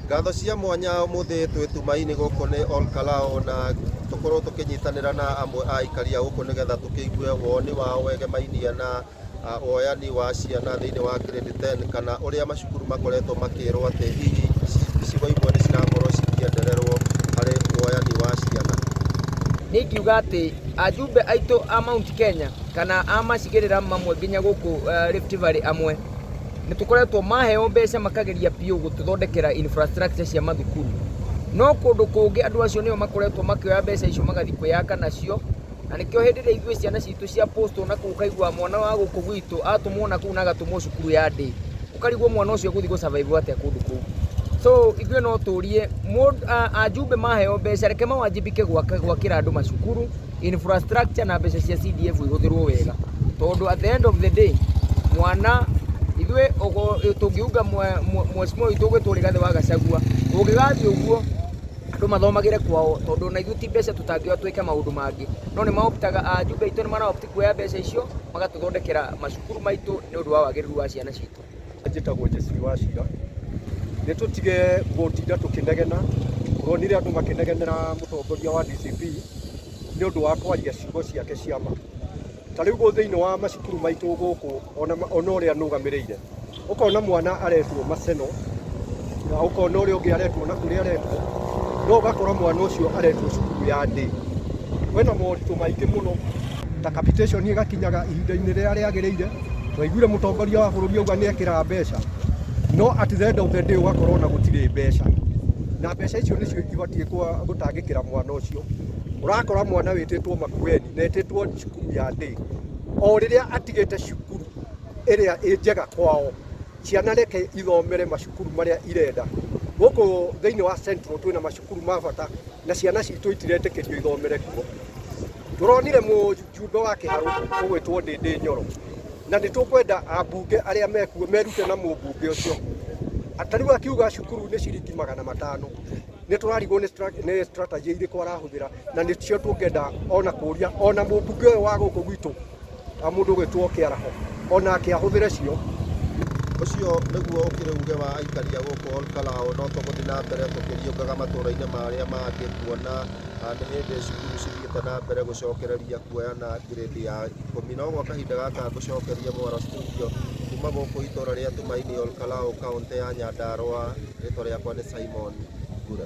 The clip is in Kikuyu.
Ngatho cia mwanya muthi twitumaini guku ni Olkalao na tukorwo tukinyitanira na amwe a ikaria guku nigetha tukiigue woni wao wegemainie na woyani wa ciana thiini wa grade 10 kana uria macukuru makoretwo makirwo ati hihi icigo imwe ni cirakorwo cikiendererwo hari woyani wa ciana. Nikiuga ati ajumbe aitu a Mount Kenya kana a macigirira mamwe nginya guku Rift Valley amwe nitukoretwo maheo mbeca makageria piu gututhondekera infrastructure cia mathukuru, no kundu kungi andu acio nio makoretwo makioya mbeca icio magathi kwiyaka nacio, na nikio hindi ria ithuĩ ciana citu cia posto na kukaigua mwana wa guku gwitu atumwo na kuu na gatumwo cukuru ya day, ukarigwo mwana ucio guthi go survive atia kundu kuu. So ithuĩ no turie ajumbe maheo mbeca reke mawajibike gwakira andu macukuru, infrastructure na mbeca cia CDF ihuthirwo wega, tondu at the end of the day mwana ithuĩ tungiuga mwesimo itu gwitwo Rigathi wa Gachagua ungigathi uguo andu mathomagire kwao, tondu na ithuĩ ti mbeca tutangĩoya twike maundu mangi, no ni maoptaga ajumbe itu ni maraopti kuoya mbeca icio magatuthondekera macukuru maitu ni undu wa wagiriru wa ciana citu. Njĩtagwo Jesiri wa Cira, nĩ tũtige gũtinda tũkĩnegena, turonire andũ makĩnegenera mũtongoria wa DCP nĩ ũndũ wa kwaria ciugo ciake cia ma. Ta rĩu thĩinĩ wa macukuru maitũ gũkũ ona ũrĩa nũgamĩrĩire ũkona mwana aretwo Maseno na ũkona ũrĩa ũngĩ aretwo na kũrĩa aretwo, no ũgakora mwana ũcio aretwo cukuru ya day. Kwĩna moritũ maingĩ mũno, ta capitation ĩgakinyaga ihinda-inĩ rĩrĩa rĩagĩrĩire, twaiguire mũtongoria wa bũrũri auga nĩ ekĩra mbeca, no at the end of the day ũgakora na gũtirĩ mbeca, na mbeca icio nĩcio ibatiĩ gũtangĩkĩra mwana ũcio. Urakora mwana wĩtĩtwo Makueni na etĩtwo cukuru ya day, o rĩrĩa atigĩte cukuru ĩrĩa ĩ njega kwao, ciana reke ithomere macukuru marĩa irenda. Gũkũ thĩinĩ wa Central twĩna macukuru ma bata na ciana citũ itiretĩkĩrio ithomere kuo. Turonire mũjumbe wa Kĩharũ ũgwĩtwo Ndĩndĩ Nyoro, na nĩ tũkwenda ambunge arĩa mekuo merute na mũmbunge ũcio. Atariu akiuga cukuru nĩ ciringi 500, nĩ tũrarigwo nĩ strategy irĩkũ arahũthĩra, na nĩcio tũngĩenda ona kũria ona mũmbunge ũyũ wa gũkũ gwitũ mũndũ ũgwĩtwo Kĩaraho onake ahũthĩre cio. Ucio nĩguo ũkĩrĩ uge wa aikaria gũkũ Olkalao, no tũgũthiĩ na mbere tũkĩriũngaga matũũra-inĩ marĩa mangĩ kuona nĩ hĩndĩ cukuru cithiĩte na mbere gũcokereria kuoya na grade ya 10. No gwa kahinda gaka ngũcokerie Mwaro studio kuma gũkũ itũũra rĩa Tumaini Olkalao, kaũntĩ ya Nyandarua. Rĩtwa rĩakwa nĩ Simon Ngura.